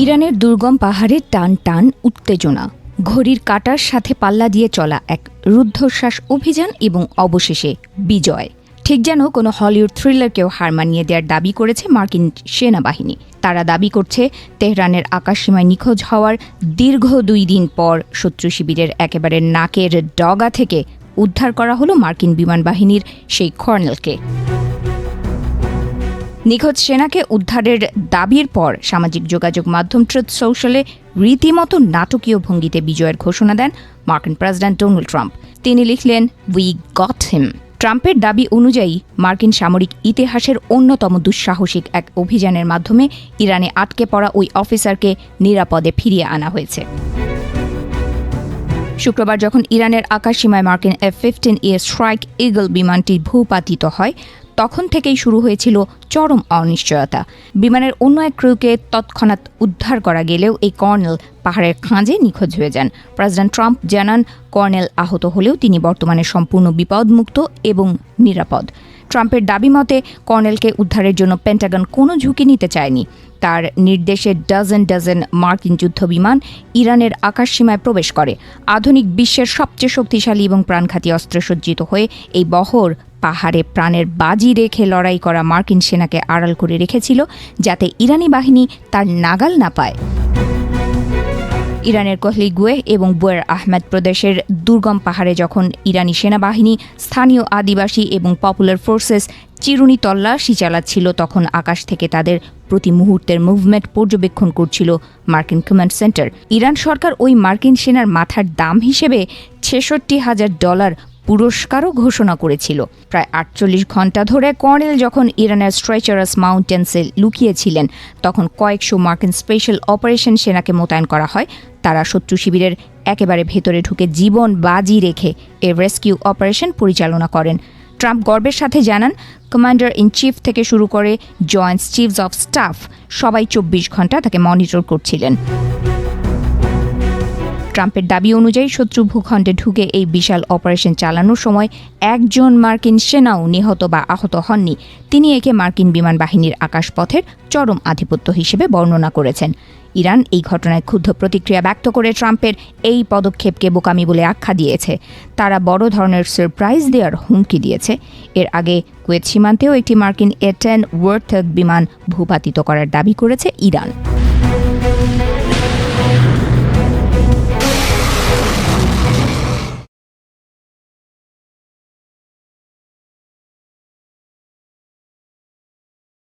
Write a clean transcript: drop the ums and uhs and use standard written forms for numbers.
ইরানের দুর্গম পাহাড়ে টান টান উত্তেজনা, ঘড়ির কাঁটার সাথে পাল্লা দিয়ে চলা এক রুদ্ধশ্বাস অভিযান এবং অবশেষে বিজয়। ঠিক যেন কোনো হলিউড থ্রিলারকেও হার মানিয়ে দেওয়ার দাবি করেছে মার্কিন সেনাবাহিনী। তারা দাবি করছে তেহরানের আকাশসীমায় নিখোঁজ হওয়ার দীর্ঘ 2 দিন পর শত্রু শিবিরের একেবারে নাকের ডগা থেকে উদ্ধার করা হলো মার্কিন বিমান বাহিনীর সেই কর্নেলকে। নিখোঁজ সেনাকে উদ্ধারের দাবির পর সামাজিক যোগাযোগ মাধ্যম ট্রুথ সোশ্যালে রীতিমতো নাটকীয় ভঙ্গিতে বিজয়ের ঘোষণা দেন মার্কিন প্রেসিডেন্ট ডোনাল্ড ট্রাম্প। তিনি লিখলেন, উই গট হিম। ট্রাম্পের দাবি অনুযায়ী মার্কিন সামরিক ইতিহাসের অন্যতম দুঃসাহসিক এক অভিযানের মাধ্যমে ইরানে আটকে পড়া ওই অফিসারকে নিরাপদে ফিরিয়ে আনা হয়েছে। শুক্রবার যখন ইরানের আকাশসীমায় মার্কিন F-15E স্ট্রাইক ঈগল বিমানটি ভূপাতিত হয়, তখন থেকেই শুরু হয়েছিল চরম অনিশ্চয়তা। বিমানের অন্য এক ক্রুকে তৎক্ষণাৎ উদ্ধার করা গেলেও এই কর্নেল পাহাড়ের খাঁজে নিখোঁজ হয়ে যান। প্রেসিডেন্ট ট্রাম্প জানান, কর্নেল আহত হলেও তিনি বর্তমানে সম্পূর্ণ বিপদমুক্ত এবং নিরাপদ। ট্রাম্পের দাবি মতে কর্নেলকে উদ্ধারের জন্য পেন্টাগন কোনো ঝুঁকি নিতে চায়নি। তার নির্দেশে ডজন মার্কিন যুদ্ধবিমান ইরানের আকাশসীমায় প্রবেশ করে। আধুনিক বিশ্বের সবচেয়ে শক্তিশালী এবং প্রাণঘাতী অস্ত্রসজ্জিত হয়ে এই বহর পাহাড়ে প্রাণের বাজি রেখে লড়াই করা মার্কিন সেনাকে আড়াল করে রেখেছিল, যাতে ইরানি বাহিনী তার নাগাল না পায়। ইরানের কোহলিগুয়ে এবং বুয়ের আহমেদ প্রদেশের দুর্গম পাহাড়ে যখন ইরানি সেনাবাহিনী, স্থানীয় আদিবাসী এবং পপুলার ফোর্সেস চিরুনি তল্লাশি চালাচ্ছিল, তখন আকাশ থেকে তাদের প্রতি মুহূর্তের মুভমেন্ট পর্যবেক্ষণ করছিল মার্কিন কমান্ড সেন্টার। ইরান সরকার ওই মার্কিন সেনার মাথার দাম হিসেবে $66,000 পুরস্কারও ঘোষণা করেছিল। প্রায় 48 ঘণ্টা ধরে কর্নেল যখন ইরানের স্ট্রেচারাস মাউন্টেন্সে লুকিয়েছিলেন, তখন কয়েকশো মার্কিন স্পেশাল অপারেশন সেনাকে মোতায়েন করা হয়। তারা শত্রু শিবিরের একেবারে ভেতরে ঢুকে জীবন বাজি রেখে এ রেস্কিউ অপারেশন পরিচালনা করেন। ট্রাম্প গর্বের সাথে জানান, কমান্ডার ইন চিফ থেকে শুরু করে জয়েন্ট চিফস অফ স্টাফ সবাই 24 ঘণ্টা তাকে মনিটর করছিলেন। ট্রাম্পের দাবি অনুযায়ী শত্রু ভূখণ্ডে ঢুকে এই বিশাল অপারেশন চালানোর সময় একজন মার্কিন সেনাও নিহত বা আহত হননি। তিনি একে মার্কিন বিমান বাহিনীর আকাশপথের চরম আধিপত্য হিসেবে বর্ণনা করেছেন। ইরান এই ঘটনায় ক্ষুব্ধ প্রতিক্রিয়া ব্যক্ত করে ট্রাম্পের এই পদক্ষেপকে বোকামি বলে আখ্যা দিয়েছে। তারা বড় ধরনের সারপ্রাইজ দেওয়ার হুমকি দিয়েছে। এর আগে কুয়েত সীমান্তেও একটি মার্কিন A-10 ওয়ারথগ বিমান ভূপাতিত করার দাবি করেছে ইরান।